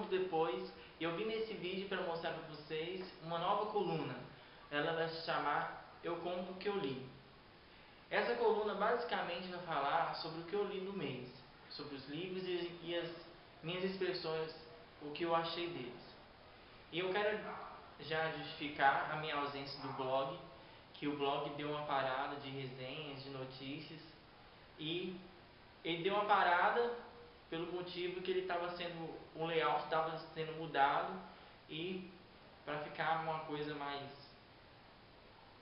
tempo depois, eu vim nesse vídeo para mostrar para vocês uma nova coluna. Ela vai se chamar Eu Conto o que eu li. Essa coluna basicamente vai falar sobre o que eu li no mês, sobre os livros e as minhas expressões, o que eu achei deles. E eu quero já justificar a minha ausência do blog, que o blog deu uma parada de resenhas, de notícias, e ele deu uma parada pelo motivo que o layout estava sendo mudado, e para ficar uma coisa mais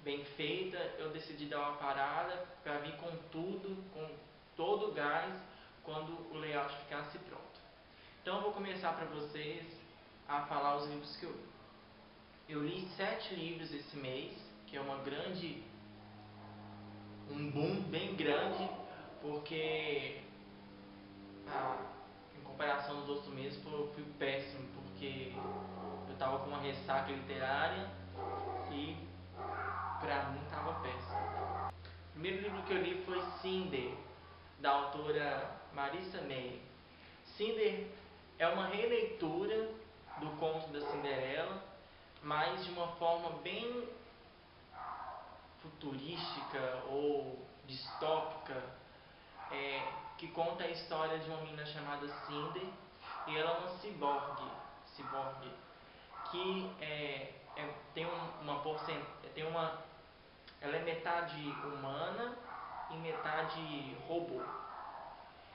bem feita, eu decidi dar uma parada para vir com tudo, com todo o gás, quando o layout ficasse pronto. Então eu vou começar para vocês a falar os livros que eu li. Eu li 7 livros esse mês, que é um boom bem grande, porque em comparação dos outros meses eu fui péssimo, porque eu estava com uma ressaca literária e pra mim estava péssimo. O primeiro livro que eu li foi Cinder, da autora Marissa Meyer. Cinder é uma releitura do conto da Cinderela, mas de uma forma bem futurística ou distópica, que conta a história de uma menina chamada Cinder, e ela é uma ciborgue que ela é metade humana e metade robô,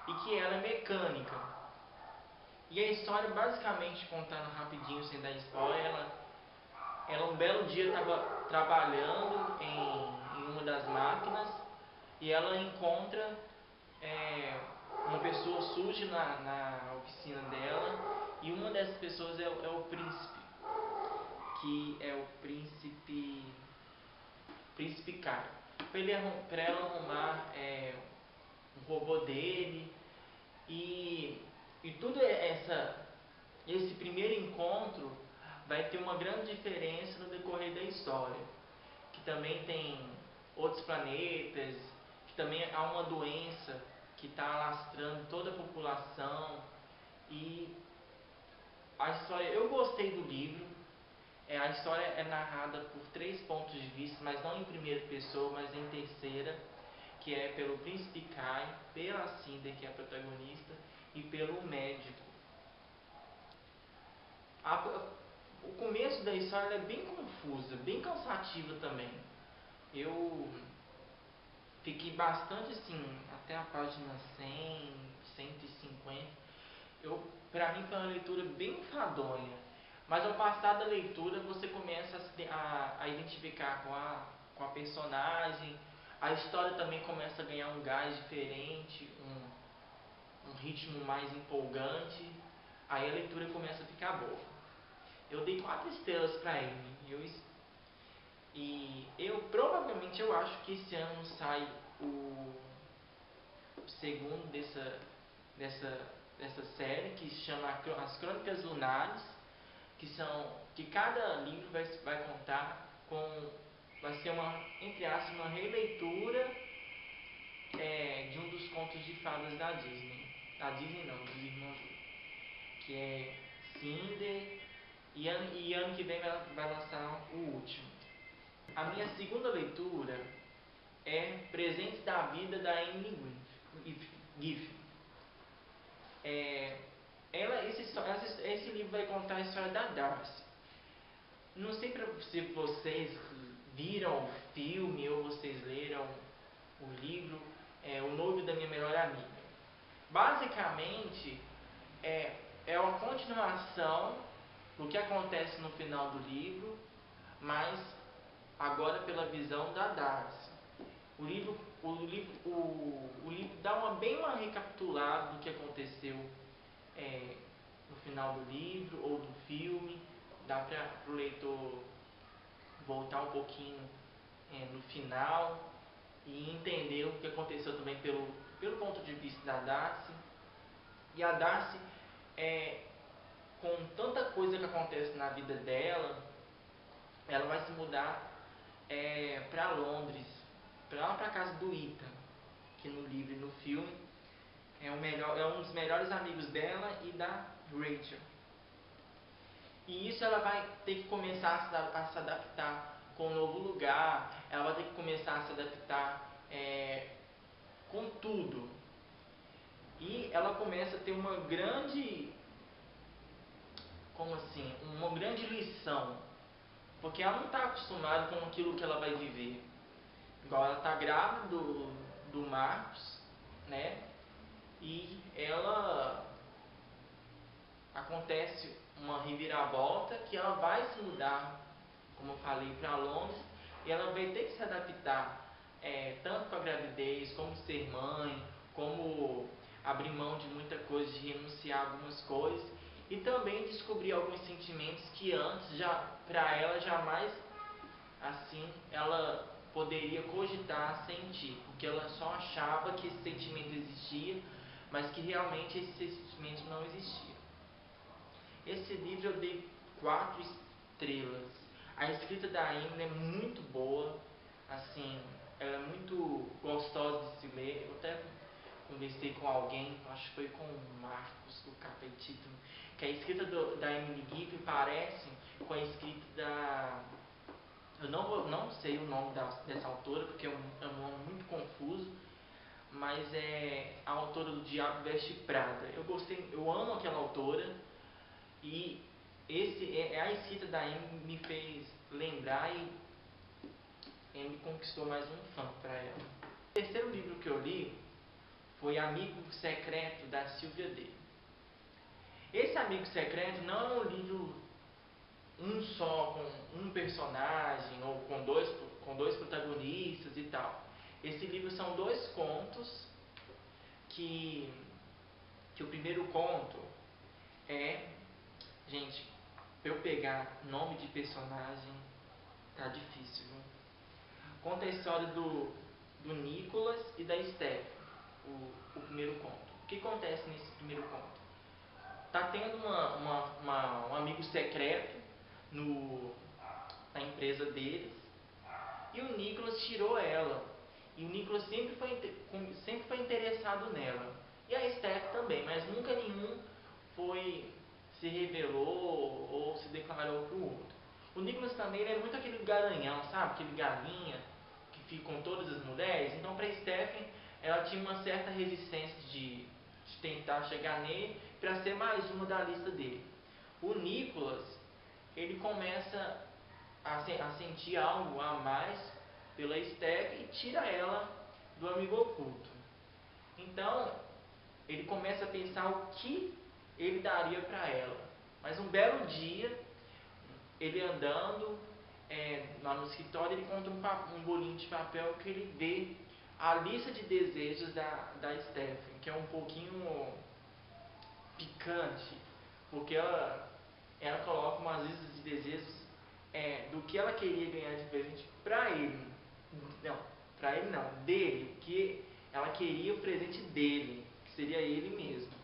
e que ela é mecânica. E a história, basicamente, contando rapidinho sem dar spoiler, ela um belo dia estava trabalhando em uma das máquinas, e ela encontra uma pessoa surge na oficina dela, e uma dessas pessoas é o príncipe, que é o príncipe Kai, para ela arrumar um robô dele, e esse primeiro encontro vai ter uma grande diferença no decorrer da história, que também tem outros planetas, que também há uma doença que está alastrando toda a população. E a história, eu gostei do livro. A história é narrada por 3 pontos de vista, mas não em primeira pessoa, mas em terceira, que é pelo príncipe Kai, pela Cinder, que é a protagonista, e pelo médico. O começo da história é bem confusa, bem cansativa também. Eu fiquei bastante assim, até a página 100, 150. Pra mim foi uma leitura bem enfadonha. Mas ao passar da leitura você começa a identificar com a personagem. A história também começa a ganhar um gás diferente, um ritmo mais empolgante. Aí a leitura começa a ficar boa. Eu dei 4 estrelas pra ele. Provavelmente eu acho que esse ano sai o segundo dessa série, que se chama As Crônicas Lunares, que cada livro vai contar vai ser entre aspas, uma releitura de um dos contos de fadas da Disney. Da Disney não, dos irmãos Grimm, que é Cinder, e ano que vem vai lançar o último. A minha segunda leitura é Presentes da Vida, da Emily Gifford. Esse livro vai contar a história da Darcy. Não sei se vocês viram o filme ou vocês leram o livro, O Noivo da Minha Melhor Amiga. Basicamente, é uma continuação do que acontece no final do livro, mas agora pela visão da Darcy. O livro dá uma recapitulada do que aconteceu no final do livro ou do filme. Dá para o leitor voltar um pouquinho no final e entender o que aconteceu também pelo ponto de vista da Darcy. E a Darcy, com tanta coisa que acontece na vida dela, ela vai se mudar para Londres, lá para casa do Ethan, que no livro e no filme é um dos melhores amigos dela e da Rachel. E isso ela vai ter que começar a se adaptar com o novo lugar, ela vai ter que começar a se adaptar com tudo. E ela começa a ter uma grande, como assim, uma grande lição, porque ela não está acostumada com aquilo que ela vai viver. Igual ela está grávida do Marcos, né? E ela acontece uma reviravolta que ela vai se mudar, como eu falei, para Londres, e ela vai ter que se adaptar tanto com a gravidez, como ser mãe, como abrir mão de muita coisa, de renunciar a algumas coisas, e também descobrir alguns sentimentos que antes, para ela, jamais assim ela poderia cogitar sentir, porque ela só achava que esse sentimento existia, mas que realmente esse sentimento não existia. Esse livro eu dei 4 estrelas. A escrita da Emily é muito boa, assim, ela é muito gostosa de se ler. Eu até conversei com alguém, acho que foi com o Marcos do Capetito, que a escrita da Emily Giffey parece com a escrita da... Eu não sei o nome dessa autora, porque é um nome muito confuso, mas é a autora do Diabo Veste Prada. Eu amo aquela autora, e a escrita da Emily me fez lembrar e me conquistou mais um fã para ela. O terceiro livro que eu li foi Amigo Secreto, da Sylvia Day. Esse Amigo Secreto não é um livro só, com um personagem ou com dois protagonistas e tal. Esse livro são 2 contos que o primeiro conto é... Gente, pra eu pegar nome de personagem tá difícil, viu? Conta a história do Nicholas e da Steph, o primeiro conto. O que acontece nesse primeiro conto? Tá tendo um amigo secreto na empresa deles, e o Nicholas tirou ela. E o Nicholas sempre foi interessado nela. E a Steph também, mas nunca nenhum se revelou ou se declarou pro outro. O Nicholas também ele é muito aquele garanhão, sabe? Aquele galinha que fica com todas as mulheres. Então, para Stephen, ela tinha uma certa resistência de tentar chegar nele para ser mais uma da lista dele. O Nicholas, ele começa a sentir algo a mais pela Steph e tira ela do amigo oculto. Então, ele começa a pensar o que ele daria para ela. Mas um belo dia, ele andando lá no escritório, ele encontra um bolinho de papel que ele vê a lista de desejos da Stephanie, que é um pouquinho picante, porque ela coloca umas listas de desejos do que ela queria ganhar de presente para ele. Não, para ele não, dele, que ela queria o presente dele, que seria ele mesmo.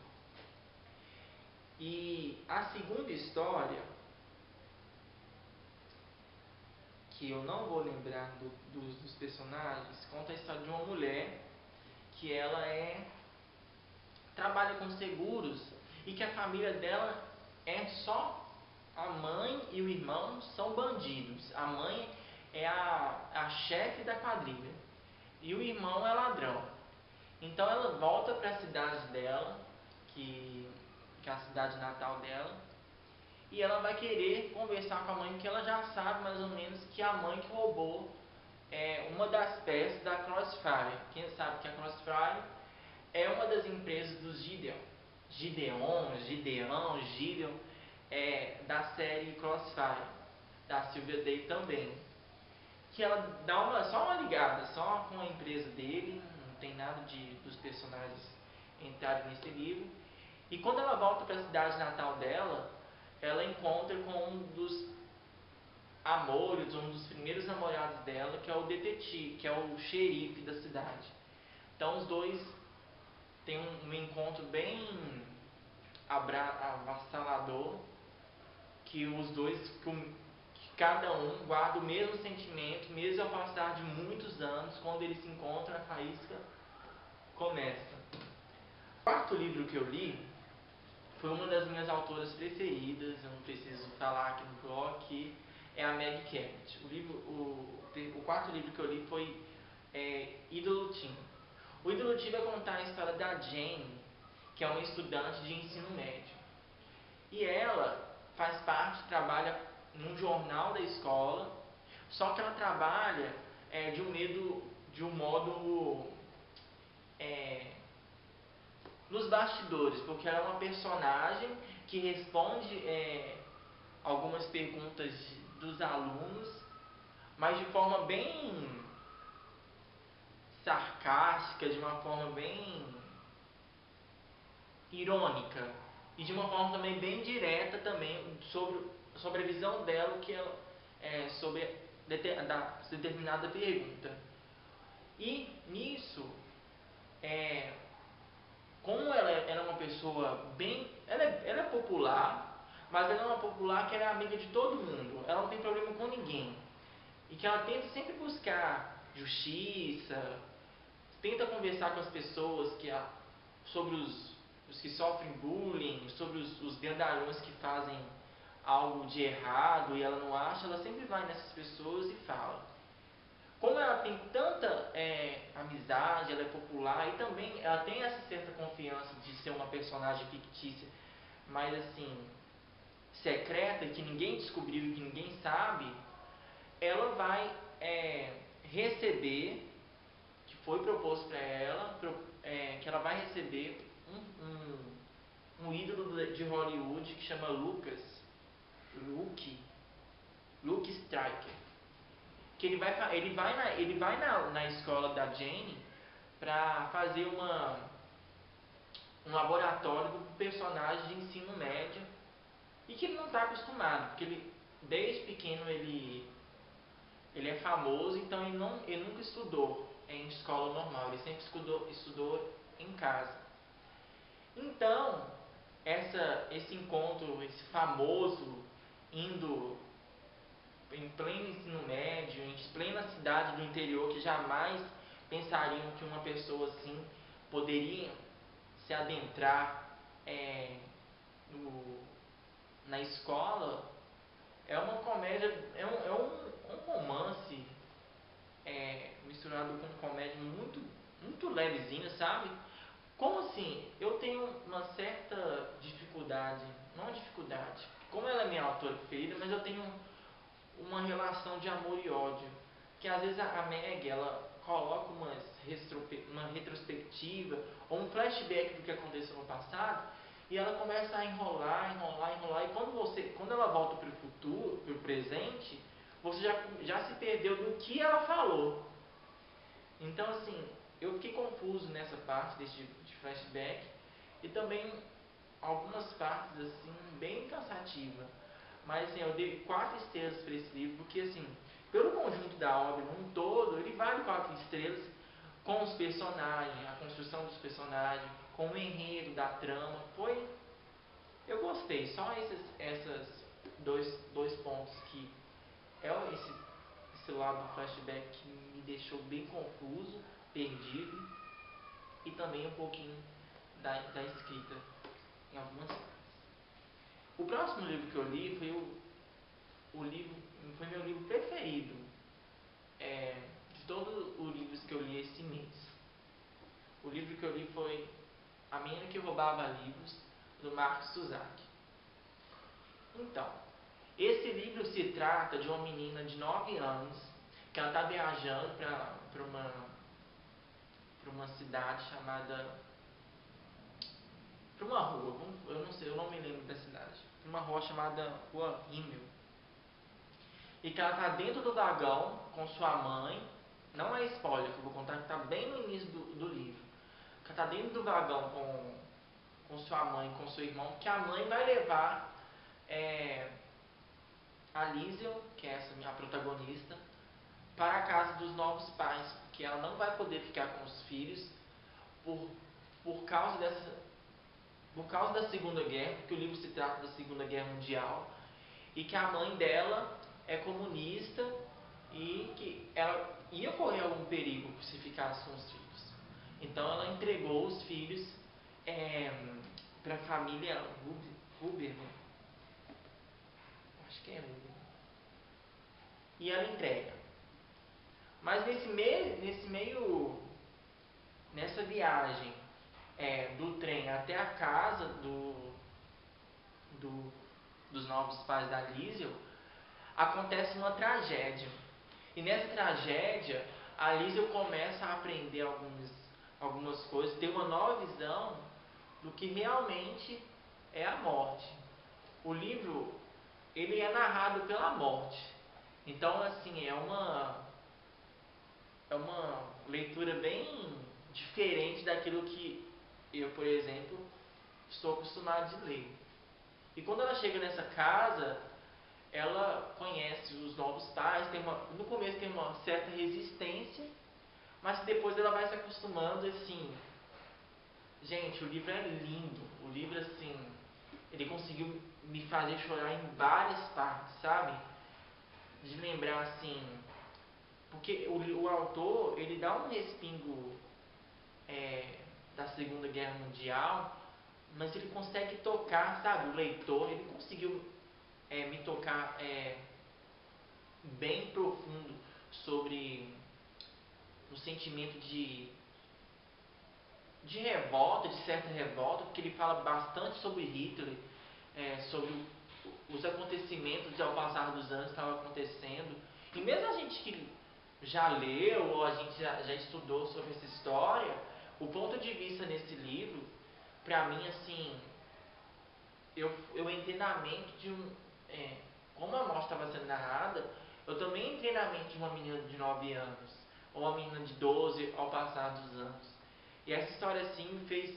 E a segunda história, que eu não vou lembrar dos personagens, conta a história de uma mulher que ela trabalha com seguros e que a família dela é só a mãe e o irmão são bandidos. A mãe é a chefe da quadrilha e o irmão é ladrão. Então ela volta para a cidade dela, que é a cidade natal dela, e ela vai querer conversar com a mãe, porque ela já sabe mais ou menos que a mãe que roubou uma das peças da Crossfire. Quem sabe que a Crossfire é uma das empresas dos Gideon, da série Crossfire, da Sylvia Day também. Que ela dá só uma ligada, só com a empresa dele, não tem nada dos personagens entrarem nesse livro. E quando ela volta para a cidade natal dela, ela encontra com um dos amores, um dos primeiros namorados dela, que é o detetive, que é o xerife da cidade. Então os dois têm um encontro bem avassalador, que os dois, que cada um guarda o mesmo sentimento, mesmo ao passar de muitos anos, quando eles se encontram, a faísca começa. O quarto livro que eu li foi uma das minhas autoras preferidas, eu não preciso falar aqui no blog, que é a Maggie Cabot. O quarto livro que eu li foi Ídolo Teen. O Ídolo Teen vai contar a história da Jane, que é uma estudante de ensino médio. E ela faz parte, trabalha num jornal da escola, só que ela trabalha de um modo nos bastidores, porque ela é uma personagem que responde algumas perguntas dos alunos, mas de forma bem sarcástica, de uma forma bem irônica e de uma forma também bem direta também sobre a visão dela que ela sobre determinada pergunta. E nisso, como ela é uma pessoa bem, ela é popular, mas ela é uma popular que ela é amiga de todo mundo, ela não tem problema com ninguém e que ela tenta sempre buscar justiça, tenta conversar com as pessoas sobre os que sofrem bullying, sobre os grandalhões que fazem algo de errado e ela não acha, ela sempre vai nessas pessoas e fala. Como ela tem tanta amizade, ela é popular e também ela tem essa certa confiança de ser uma personagem fictícia, mas assim, secreta, que ninguém descobriu e que ninguém sabe, ela vai receber, que foi proposto para ela, que ela vai receber um ídolo de Hollywood que chama Luke Striker, que ele vai na escola da Jane para fazer um laboratório do personagem de ensino médio e que ele não está acostumado, porque desde pequeno ele é famoso, então ele nunca estudou em escola normal, ele sempre estudou em casa. Então, esse encontro, esse famoso, indo em pleno ensino médio, em plena cidade do interior, que jamais pensariam que uma pessoa assim poderia se adentrar na escola, é uma comédia, é um romance misturado com comédia muito, muito levezinho, sabe? Como assim? Eu tenho uma certa dificuldade, não dificuldade, como ela é minha autora preferida, mas eu tenho uma relação de amor e ódio, que às vezes a Meg, ela coloca uma retrospectiva ou um flashback do que aconteceu no passado e ela começa a enrolar e quando ela volta para o futuro, para o presente, você já se perdeu do que ela falou. Então assim, eu fiquei confuso nessa parte de flashback e também algumas partes assim bem cansativas. Mas assim, eu dei 4 estrelas para esse livro, porque assim, pelo conjunto da obra num todo, ele vale 4 estrelas com os personagens, a construção dos personagens, com o enredo da trama. Eu gostei, só essas dois pontos que esse lado do flashback que me deixou bem confuso, perdido, e também um pouquinho da escrita em algumas partes. O próximo livro que eu li foi meu livro preferido de todos os livros que eu li esse mês. O livro que eu li foi A Menina que Roubava Livros, do Mark Suzak. Então, esse livro se trata de uma menina de 9 anos que ela está viajando para uma cidade chamada, para uma rua, eu não sei, eu não me lembro da cidade, para uma rua chamada Rua Himmel. E que ela está dentro do vagão com sua mãe, não é spoiler que eu vou contar, que está bem no início do livro. Que ela está dentro do vagão com sua mãe, com seu irmão, que a mãe vai levar a Liesel, que é a protagonista, para a casa dos novos pais, porque ela não vai poder ficar com os filhos por causa da Segunda Guerra, porque o livro se trata da Segunda Guerra Mundial, e que a mãe dela é comunista e que ela ia correr algum perigo se ficasse com os filhos. Então ela entregou os filhos para a família Huber, acho que é Huber, e ela entrega. Mas nessa viagem do trem até a casa dos novos pais da Liesel, acontece uma tragédia. E nessa tragédia, a Liesel começa a aprender algumas coisas, ter uma nova visão do que realmente é a morte. O livro, ele é narrado pela morte. Então, assim, é uma leitura bem diferente daquilo que eu, por exemplo, estou acostumado de ler. E quando ela chega nessa casa, ela conhece os novos pais, no começo tem uma certa resistência, mas depois ela vai se acostumando, assim. Gente, o livro é lindo. O livro, assim, ele conseguiu me fazer chorar em várias partes, sabe? De lembrar, assim, porque o autor, ele dá um respingo da Segunda Guerra Mundial, mas ele consegue tocar, sabe? O leitor, ele conseguiu me tocar bem profundo sobre o sentimento de revolta, de certa revolta, porque ele fala bastante sobre Hitler, sobre os acontecimentos que ao passar dos anos estavam acontecendo. E mesmo a gente que já leu ou a gente já estudou sobre essa história, o ponto de vista nesse livro, para mim, assim, eu entrei na mente de como a morte estava sendo narrada, eu também entrei na mente de uma menina de 9 anos, ou uma menina de 12 ao passar dos anos. E essa história, assim, me fez...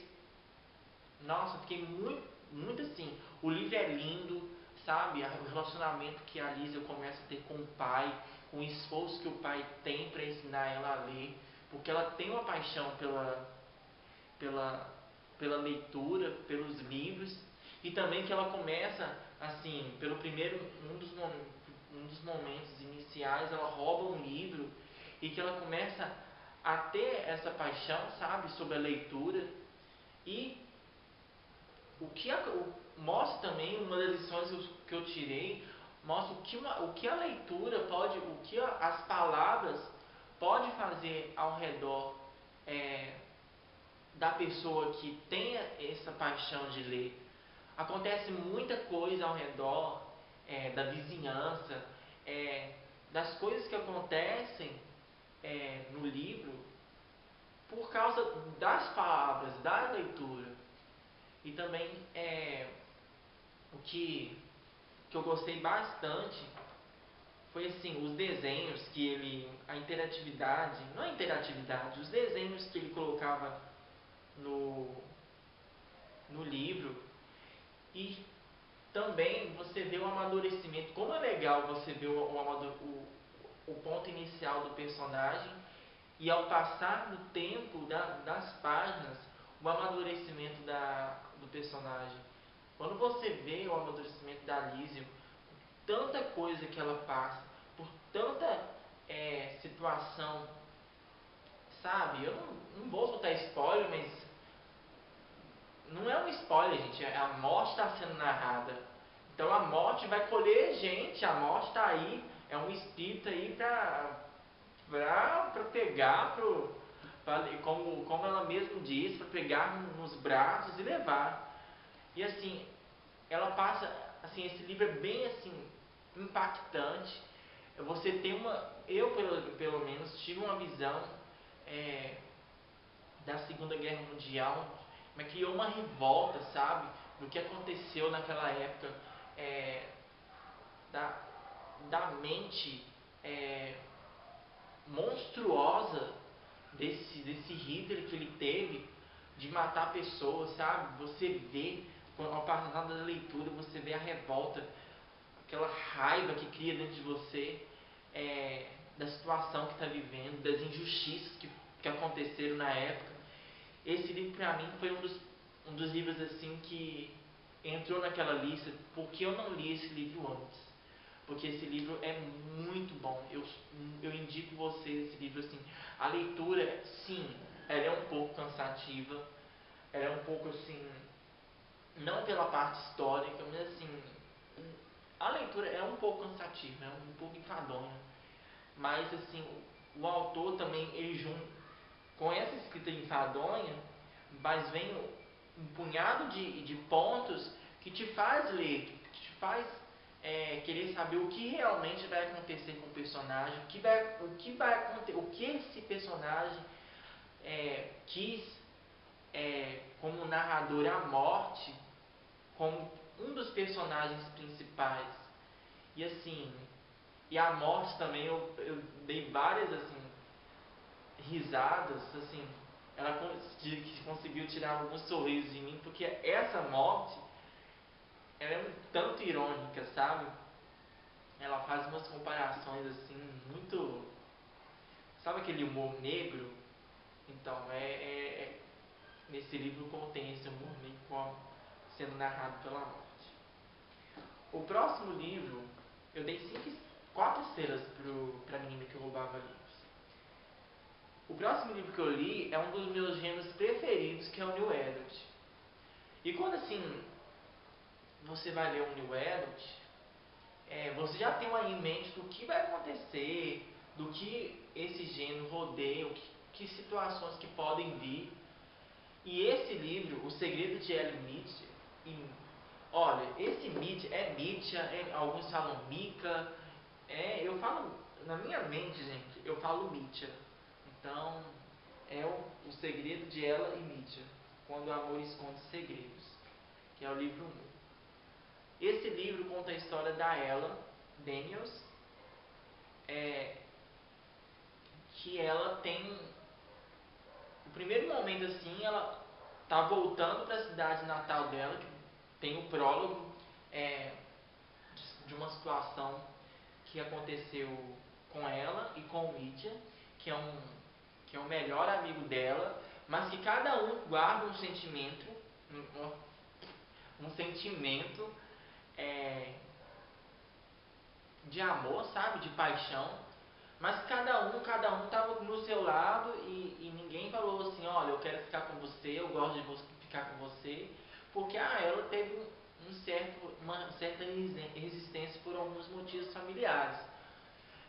Nossa, fiquei muito, muito assim... O livro é lindo, sabe? O relacionamento que a Liesel começa a ter com o pai, com o esforço que o pai tem para ensinar ela a ler, porque ela tem uma paixão pela leitura, pelos livros, e também que ela começa, assim, pelo primeiro, um dos momentos iniciais, ela rouba um livro, e que ela começa a ter essa paixão, sabe, sobre a leitura. E mostra também, uma das lições que eu tirei, mostra o que a leitura pode, o que as palavras pode fazer ao redor da pessoa que tem essa paixão de ler. Acontece muita coisa ao redor da vizinhança, das coisas que acontecem no livro por causa das palavras, da leitura. E também o que eu gostei bastante foi assim, os desenhos a interatividade, não a interatividade, os desenhos que ele colocava no livro. E também você vê o amadurecimento, como é legal você ver o ponto inicial do personagem e ao passar do tempo das páginas, o amadurecimento do personagem. Quando você vê o amadurecimento da Liesel, tanta coisa que ela passa, por tanta situação, sabe? Eu não vou soltar spoiler, mas não é um spoiler, gente. A morte está sendo narrada. Então a morte vai colher gente, a morte está aí, é um espírito aí para pegar, como ela mesma diz, para pegar nos braços e levar. E assim, ela passa, assim, esse livro é bem assim, impactante. Você tem eu pelo menos tive uma visão da Segunda Guerra Mundial, mas criou uma revolta, sabe, do que aconteceu naquela época, da mente monstruosa desse Hitler que ele teve de matar pessoas, sabe? Você vê, ao passar da leitura, você vê a revolta, aquela raiva que cria dentro de você, da situação que está vivendo, das injustiças que aconteceram na época. Esse livro, para mim, foi um dos livros assim que entrou naquela lista, porque eu não li esse livro antes. Porque esse livro é muito bom. Eu indico você esse livro assim. A leitura, sim, ela é um pouco cansativa. Ela é um pouco assim, não pela parte histórica, mas assim, a leitura é um pouco cansativa, é um pouco enfadonha, mas assim, o autor também, ele com essa escrita enfadonha, mas vem um punhado de pontos que te faz ler, que te faz querer saber o que realmente vai acontecer com o personagem, o que esse personagem quis, como narrador, a morte como um dos personagens principais. E assim, e a morte também, eu dei várias assim risadas, assim, ela conseguiu tirar alguns sorrisos de mim, porque essa morte, ela é um tanto irônica, sabe? Ela faz umas comparações assim, muito, sabe aquele humor negro? Então, nesse livro contém esse humor negro sendo narrado pela morte. O próximo livro, eu dei 4 estrelas para a menina que roubava livros. O próximo livro que eu li é um dos meus gêneros preferidos, que é o New Adult. E quando assim você vai ler um New Adult, você já tem em mente do que vai acontecer, do que esse gênero rodeia, que situações que podem vir. E esse livro, O Segredo de Ellie Mitchell, olha, esse Mitchell, alguns falam Mika, eu falo, na minha mente, gente, eu falo Mitchell. Então, é o Segredo de Ela e Mitchell, Quando o Amor Esconde Segredos, que é o livro 1. Esse livro conta a história da Ella Daniels, que ela tem o primeiro momento assim, ela tá voltando para a cidade natal dela, que tem o prólogo de uma situação que aconteceu com ela e com o Mitya, que é o melhor amigo dela, mas que cada um guarda um sentimento, um sentimento de amor, sabe, de paixão, mas cada um estava no seu lado e ninguém falou assim, olha, eu quero ficar com você, eu gosto de ficar com você, porque ela teve uma certa resistência por alguns motivos familiares.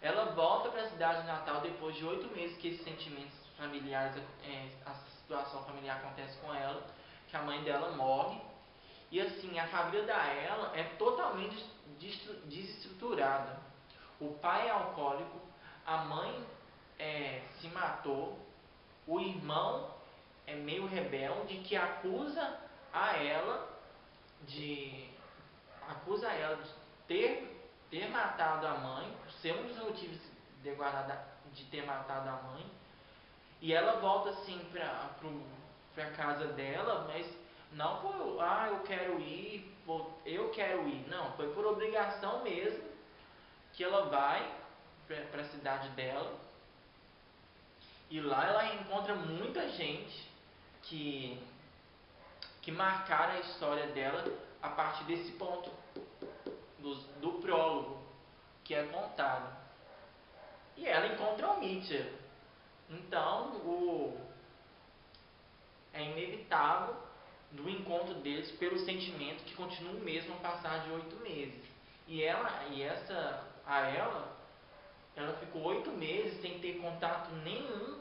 Ela volta para a cidade natal depois de 8 meses que esses sentimentos familiares, a situação familiar acontece com ela, que a mãe dela morre. E assim, a família da Ella é totalmente desestruturada. O pai é alcoólico, a mãe se matou, o irmão é meio rebelde que acusa a ela de ter matado a mãe, ser um dos motivos de ter matado a mãe. E ela volta assim pra casa dela, mas não por, eu quero ir, eu quero ir. Não, foi por obrigação mesmo que ela vai pra cidade dela. E lá ela encontra muita gente que marcaram a história dela a partir desse ponto, do prólogo que é contado. E ela encontra o Mitchell. Então, é inevitável do encontro deles pelo sentimento que continua o mesmo ao passar de 8 meses. Ela ficou 8 meses sem ter contato nenhum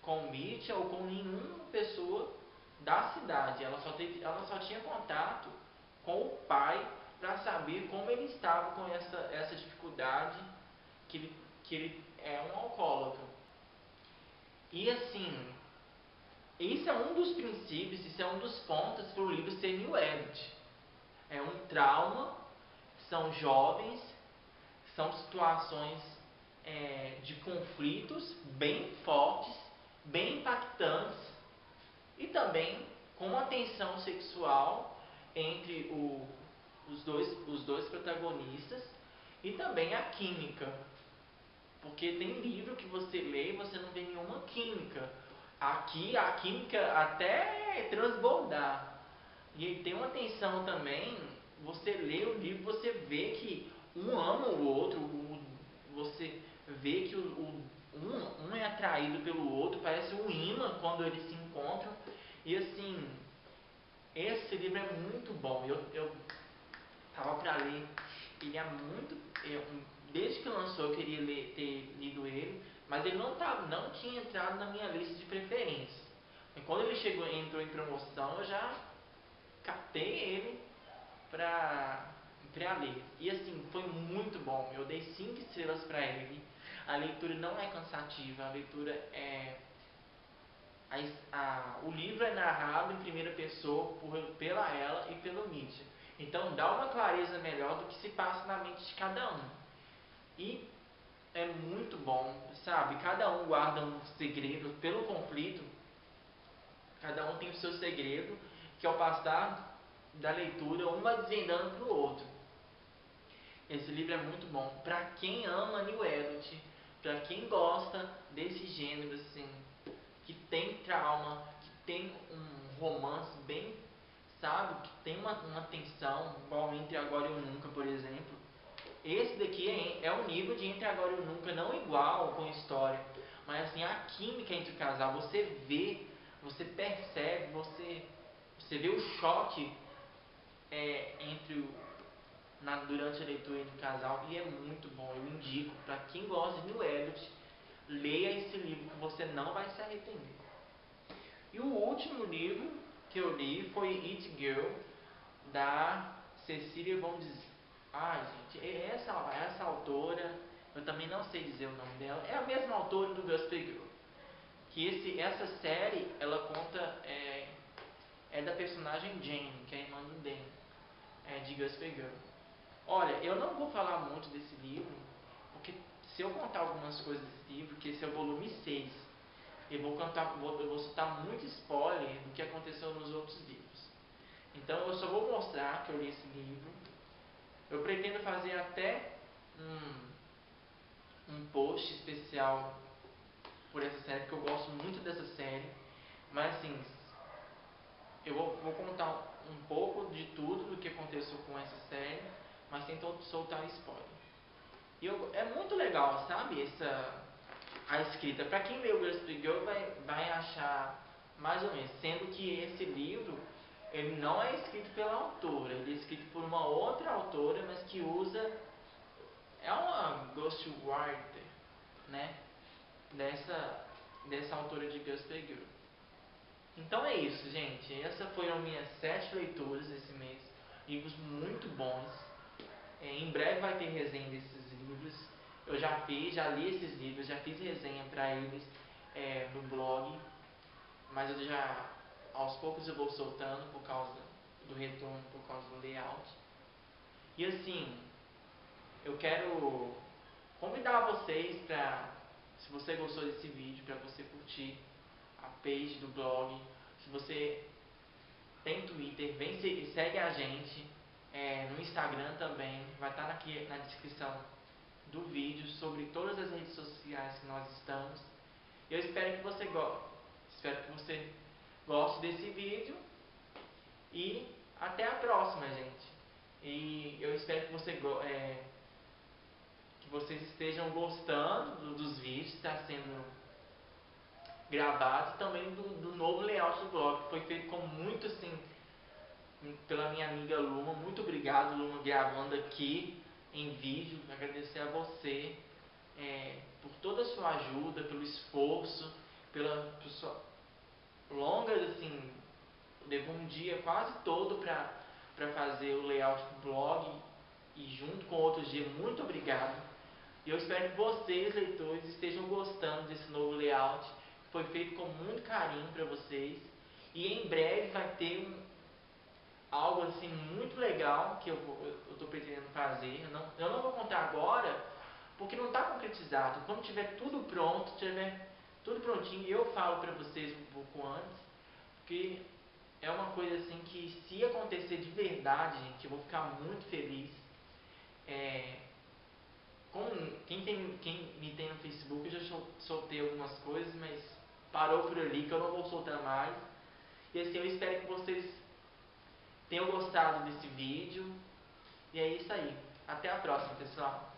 com o Mitchell ou com nenhuma pessoa da cidade. Ela só tinha contato com o pai para saber como ele estava com essa dificuldade, que ele é um alcoólatra. E assim, isso é um dos princípios, isso é um dos pontos para o livro ser New Adult. É um trauma, são jovens, são situações de conflitos bem fortes, bem impactantes, e também com uma tensão sexual entre os dois protagonistas, e também a química. Porque tem livro que você lê e você não vê nenhuma química. Aqui a química até transbordar. E tem uma tensão também, você lê o livro, você vê que um ama o outro, você vê que um é atraído pelo outro, parece um imã quando eles se encontram. E assim, Esse livro é muito bom. Eu tava para ler. Ele é muito. Desde que lançou eu queria ter lido ele, mas ele não tinha entrado na minha lista de preferências. E quando ele entrou em promoção, eu já captei ele para ler. E assim, foi muito bom. Eu dei 5 estrelas para ele. A leitura não é cansativa, a leitura é. O livro é narrado em primeira pessoa pela ela e pelo Mitchell. Então dá uma clareza melhor do que se passa na mente de cada um. E é muito bom, sabe? Cada um guarda um segredo pelo conflito. Cada um tem o seu segredo, que ao passar da leitura, um vai desvendando para o outro. Esse livro é muito bom para quem ama New Adult, para quem gosta desse gênero assim, que tem trauma, que tem um romance bem, sabe, que tem uma tensão, igual Entre Agora e o Nunca, por exemplo. Esse daqui é um nível de Entre Agora e o Nunca, não igual com história, mas assim, a química entre o casal, você vê, você percebe, você vê o choque durante a leitura entre o casal, e é muito bom. Eu indico para quem gosta de New Adult, leia esse livro que você não vai se arrepender. E o último livro que eu li foi It Girl, da Cecília von Diezen. Gente, essa autora, eu também não sei dizer o nome dela, é a mesma autora do Gospel Girl. Que essa série, ela conta, é da personagem Jane, que é a irmã do Dan, de Gospel Girl. Olha, eu não vou falar muito desse livro, porque se eu contar algumas coisas desse livro, que esse é o volume 6, eu vou soltar muito spoiler do que aconteceu nos outros livros. Então eu só vou mostrar que eu li esse livro. Eu pretendo fazer até um post especial por essa série, porque eu gosto muito dessa série. Mas assim, eu vou contar um pouco de tudo do que aconteceu com essa série, mas sem soltar spoiler. E é muito legal, sabe, a escrita. Para quem leu Gospel Girl vai achar mais ou menos, sendo que esse livro ele não é escrito pela autora, ele é escrito por uma outra autora, mas que é uma ghostwriter, né, dessa autora de Gospel Girl. Então é isso, gente. Essas foram minhas 7 leituras esse mês. Livros muito bons. Em breve vai ter resenha desses livros. Eu já li esses livros, já fiz resenha para eles no blog. Mas aos poucos eu vou soltando por causa do retorno, por causa do layout. E assim, eu quero convidar vocês para, se você gostou desse vídeo, para você curtir a page do blog. Se você tem Twitter, vem segue a gente. No Instagram também, vai estar aqui na descrição do vídeo sobre todas as redes sociais que nós estamos. Eu espero que você goste desse vídeo e até a próxima, gente. E eu espero que vocês estejam gostando dos vídeos que está sendo gravados e também do novo layout do blog, que foi feito com muito assim pela minha amiga Luma. Muito obrigado, Luma, gravando aqui em vídeo. Agradecer a você por toda a sua ajuda, pelo esforço, por sua longa, assim, levou um dia quase todo para fazer o layout do blog e junto com outros dias. Muito obrigado. E eu espero que vocês, leitores, estejam gostando desse novo layout, que foi feito com muito carinho para vocês. E em breve vai ter algo assim muito legal que eu estou pretendendo fazer. Eu não vou contar agora, porque não está concretizado. Quando tiver tudo pronto, tiver tudo prontinho, eu falo para vocês um pouco antes, porque é uma coisa assim que, se acontecer de verdade, gente, eu vou ficar muito feliz. Quem me tem no Facebook, eu já soltei algumas coisas, mas parou por ali, que eu não vou soltar mais. E assim, eu espero que vocês tenham gostado desse vídeo. E é isso aí. Até a próxima, pessoal.